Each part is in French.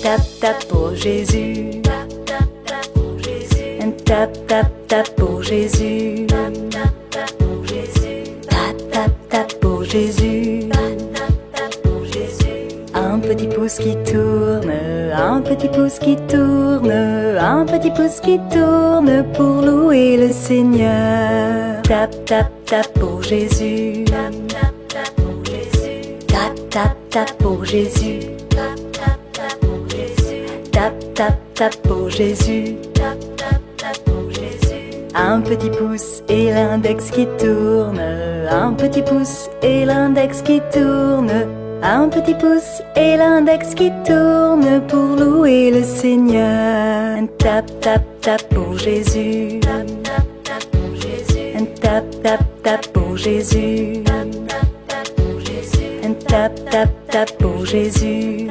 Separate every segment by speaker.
Speaker 1: Tap tap pour Jésus. Tap tap tap pour Jésus. Tap tap tap pour Jésus. Un petit pouce qui tourne, un petit pouce qui tourne, un petit pouce qui tourne pour louer le Seigneur. Tap tap tap pour Jésus. Tap tap tap pour Jésus. Tap tap tap pour Jésus. Un petit pouce et l'index qui tourne, un petit pouce et l'index qui tourne, un petit pouce et l'index qui tourne pour louer le Seigneur. Tap tap tap pour Jésus. Tap tap tap pour Jésus. Tap tap tap pour Jésus.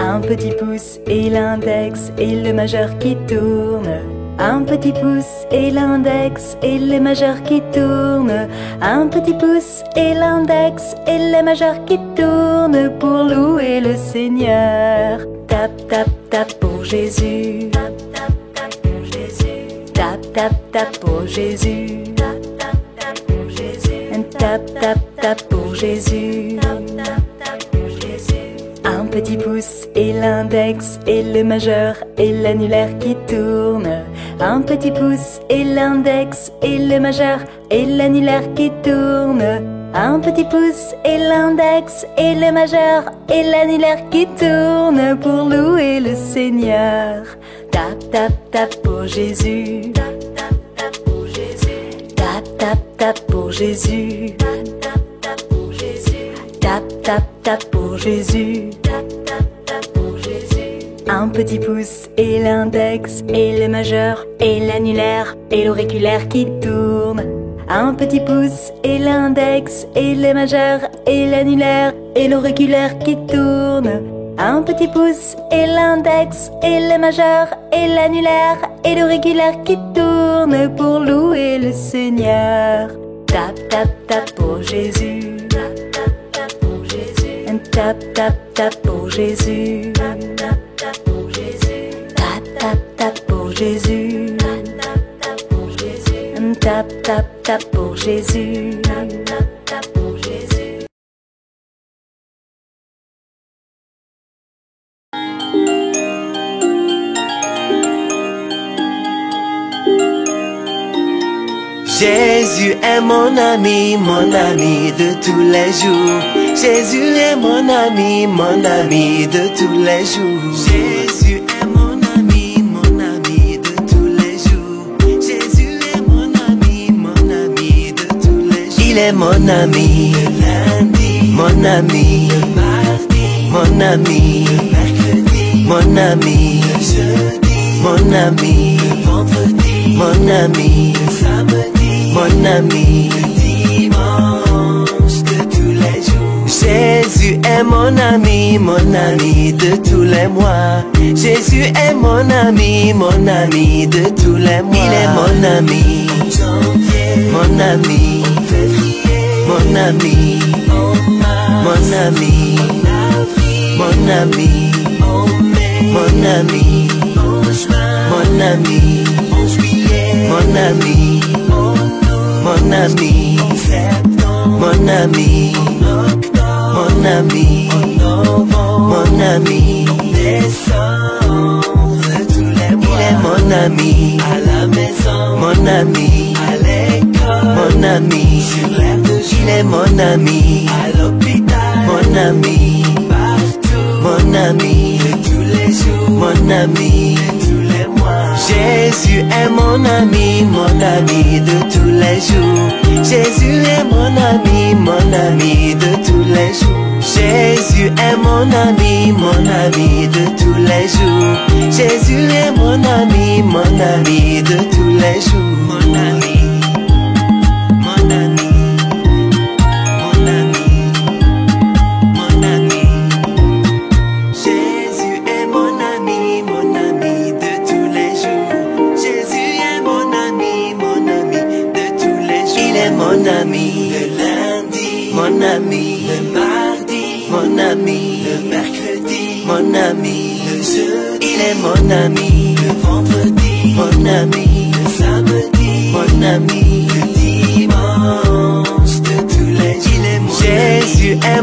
Speaker 1: Un petit pouce et l'index et le majeur qui tourne. Un petit pouce et l'index et le majeur qui tourne. Un petit pouce et l'index et le majeur qui tourne pour louer le Seigneur. Tap tap tap pour Jésus. Tap tap tap pour Jésus. Tap tap tap pour Jésus. Tap tap tap pour Jésus. Tap tap tap pour Jésus. Un petit pouce et l'index et le majeur et l'annulaire qui tourne. Un petit pouce et l'index et le majeur et l'annulaire qui tourne. Un petit pouce et l'index et le majeur et l'annulaire qui tourne pour louer le Seigneur. Tap tap tap pour Jésus. Tap tap tap pour Jésus. Tap tap tap pour Jésus. Tap tap tap pour Jésus. Tap tap tap pour Jésus. Un petit pouce et l'index et le majeur et l'annulaire et l'auriculaire qui tourne. Un petit pouce et l'index et le majeur et l'annulaire et l'auriculaire qui tourne. Un petit pouce et l'index et le majeur et l'annulaire et l'auriculaire qui tourne pour louer le Seigneur. Tap tap tap pour Jésus. Tap tap tap pour Jésus. Tap tap tap pour Jésus. Tap tap tap pour Jésus. Tap tap tap pour Jésus. Tap tap tap pour Jésus. Tap tap tap pour Jésus.
Speaker 2: Jésus est mon ami de tous les jours. Jésus est mon ami de tous les jours. Jésus est mon ami de tous les jours. Jésus est mon ami de tous les jours. Il est mon ami le lundi, mon ami le mardi, mon ami le mercredi, mon ami le jeudi, mon ami le vendredi, mon ami le samedi, mon ami le dimanche de tous les jours. Jésus est mon ami de tous les mois. Jésus est mon ami de tous les mois. Il est mon ami en janvier, mon ami en février, mon ami en mars, mon ami en avril, mon ami en mai, mon ami en juin, mon ami en juillet, mon ami mon ami en septembre, mon ami en octobre, mon ami en novembre, mon ami en décembre, tous les mois. Il est mon ami à la maison, mon ami à l'école, mon ami sur l'air de jeu. Il est mon ami à l'hôpital, mon ami partout, mon ami de tous les jours, mon ami de tous les mois. Jésus est mon ami de tous les jours. Jésus est mon ami de tous les jours. Jésus est mon ami de tous les jours. Jésus est mon ami de tous les jours. Mon ami, mon ami, mon ami, mon ami. Jésus est mon ami de tous les jours. Jésus est mon ami de tous les jours. Il est mon ami le lundi, mon ami le mardi, mon ami. Le mercredi, mon ami. Le jeudi, il est mon ami. Le vendredi, mon ami. Le samedi, mon ami. Le dimanche, de tous les jours, il est mon Jésus ami. Est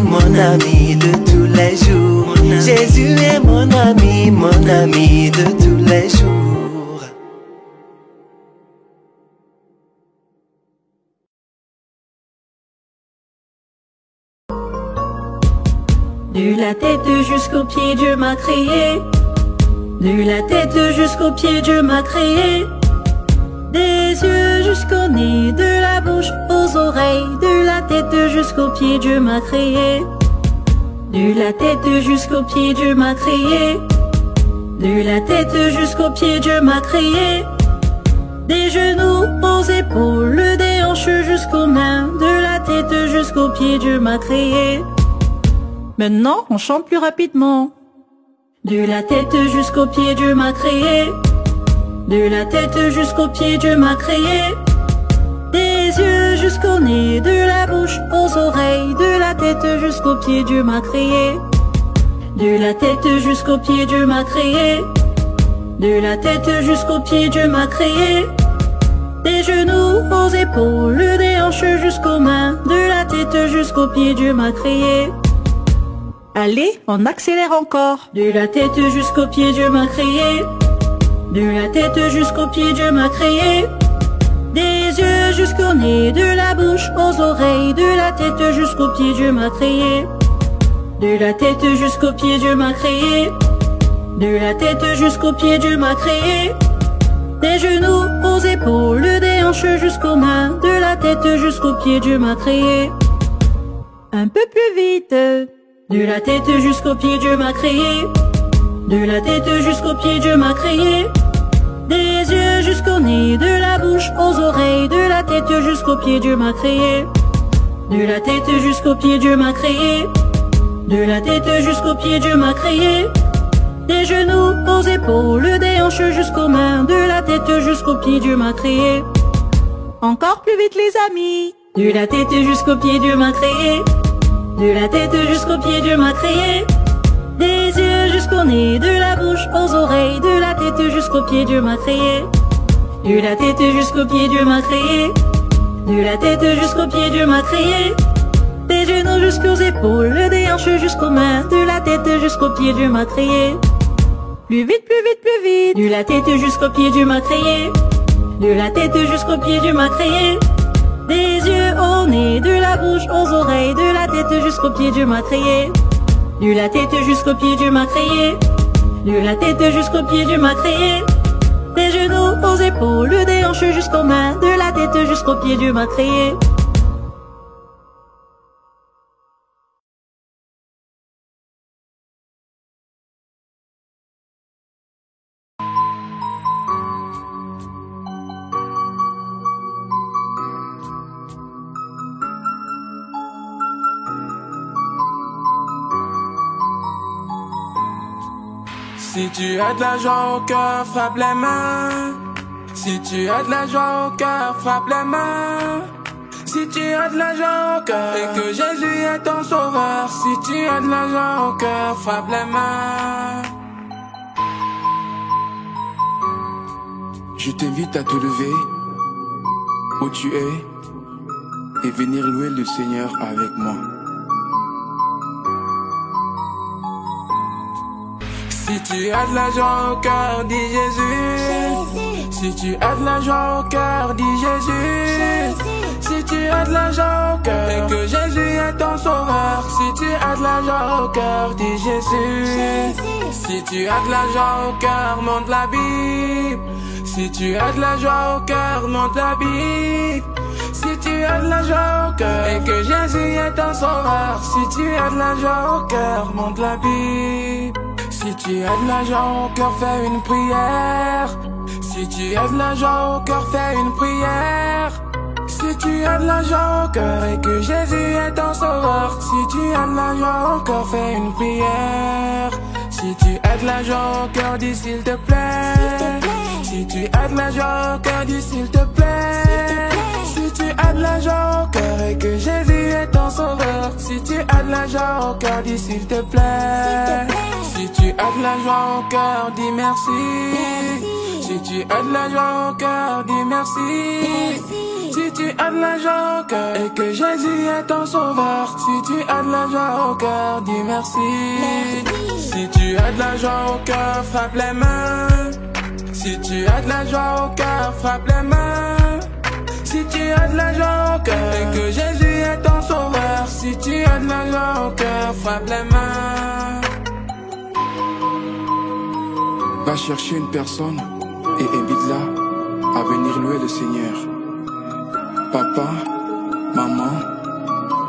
Speaker 2: mon ami de tous les jours. Jésus est mon ami de tous les jours.
Speaker 1: De la tête jusqu'aux pieds, Dieu m'a créé. De la tête jusqu'aux pieds, Dieu m'a créé. Des yeux jusqu'au nez, de la bouche aux oreilles. De la tête jusqu'aux pieds, Dieu m'a créé. De la tête jusqu'aux pieds, Dieu m'a créé. De la tête jusqu'aux pieds, Dieu m'a créé. Des genoux aux épaules, des hanches jusqu'aux mains. De la tête jusqu'aux pieds, Dieu m'a créé. Maintenant, on chante plus rapidement. De la tête jusqu'aux pieds, Dieu m'a créé. De la tête jusqu'aux pieds, Dieu m'a créé. Des yeux jusqu'au nez, de la bouche aux oreilles. De la tête jusqu'aux pieds, Dieu m'a créé. De la tête jusqu'aux pieds, Dieu m'a créé. De la tête jusqu'aux pieds, Dieu m'a créé. Des genoux aux épaules, des hanches jusqu'aux mains. De la tête jusqu'aux pieds, Dieu m'a créé. Allez, on accélère encore. De la tête jusqu'aux pieds, Dieu m'a créé. De la tête jusqu'aux pieds, Dieu m'a créé. Des yeux jusqu'au nez, de la bouche aux oreilles. De la tête jusqu'aux pieds, Dieu m'a créé. De la tête jusqu'aux pieds, Dieu m'a créé. De la tête jusqu'aux pieds, Dieu m'a créé. Des genoux aux épaules, des hanches jusqu'aux mains. De la tête jusqu'aux pieds, Dieu m'a créé. Un peu plus vite. De la tête jusqu'aux pieds, Dieu m'a créé. De la tête jusqu'aux pieds, Dieu m'a créé. Des yeux jusqu'au nez, de la bouche aux oreilles. De la tête jusqu'aux pieds, Dieu m'a créé. De la tête jusqu'aux pieds, Dieu m'a créé. De la tête jusqu'aux pieds, Dieu m'a créé. Des genoux aux épaules, des hanches jusqu'aux mains. De la tête jusqu'aux pieds, Dieu m'a créé. Encore plus vite les amis. De la tête jusqu'aux pieds, Dieu m'a créé. De la tête jusqu'aux pieds, Dieu m'a créé. Des yeux jusqu'au nez, de la bouche aux oreilles. De la tête jusqu'aux pieds, Dieu m'a créé. De la tête jusqu'aux pieds, Dieu m'a créé. De la tête jusqu'aux pieds, Dieu m'a créé. Des genoux jusqu'aux épaules, des hanches jusqu'aux mains. De la tête jusqu'aux pieds, Dieu m'a créé. Plus vite, plus vite, plus vite. De la tête jusqu'aux pieds, Dieu m'a créé. De la tête jusqu'aux pieds, Dieu m'a créé. Des yeux au nez, de la bouche aux oreilles. De la tête jusqu'aux pieds, Dieu m'a créé. De la tête jusqu'aux pieds, Dieu m'a créé. De la tête jusqu'aux pieds, Dieu m'a créé. Des genoux aux épaules, des hanches jusqu'aux mains. De la tête jusqu'aux pieds, Dieu m'a créé.
Speaker 3: Si tu as de la joie au cœur, frappe les mains. Si tu as de la joie au cœur, frappe les mains. Si tu as de la joie au cœur et que Jésus est ton sauveur. Si tu as de la joie au cœur, frappe les mains. Je t'invite à te lever où tu es et venir louer le Seigneur avec moi. Si tu as de la joie au cœur, dis Jésus. Si tu as de la joie au cœur, dis Jésus. Si tu as de la joie au cœur et que Jésus est ton sauveur. Si tu as de la joie au cœur, dis Jésus. Si tu as de la joie au cœur, monte la Bible. Si tu as de la joie au cœur, monte la Bible. Si tu as de la joie au cœur et que Jésus est ton sauveur. Si tu as de la joie au cœur, monte la Bible. Si tu as de la joie au cœur, fais une prière. Si tu as de la joie au cœur, fais une prière. Si tu as de la joie au cœur et que Jésus est ton sauveur. Si tu as de la joie au cœur, fais une prière. Si tu as de la joie au cœur, dis s'il te plaît. Si tu as de la joie au cœur, dis s'il te plaît. Si tu as de la joie au cœur et que Jésus est ton sauveur. Si tu as de la la joie au cœur, dis s'il te plaît. Si tu as de la joie au cœur, dis merci. Si tu as de la joie au cœur, dis merci. Si tu as de la joie au cœur et que Jésus est ton sauveur. Si tu as de la joie au cœur, dis merci. Si tu as de la joie au cœur, frappe les mains. Si tu as de la joie au cœur, frappe les mains. Si tu as de la joie au cœur et que Jésus est ton sauveur. Si tu as de la joie au cœur, frappe les mains. Va chercher une personne et invite-la à venir louer le Seigneur. Papa, maman,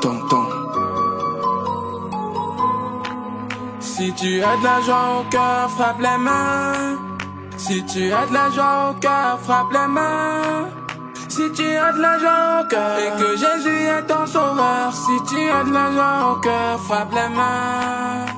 Speaker 3: tonton. Si tu as de la joie au cœur, frappe les mains. Si tu as de la joie au cœur, frappe les mains. Si tu as de la joie au cœur et que Jésus est ton sauveur. Si tu as de la joie au cœur, frappe les mains.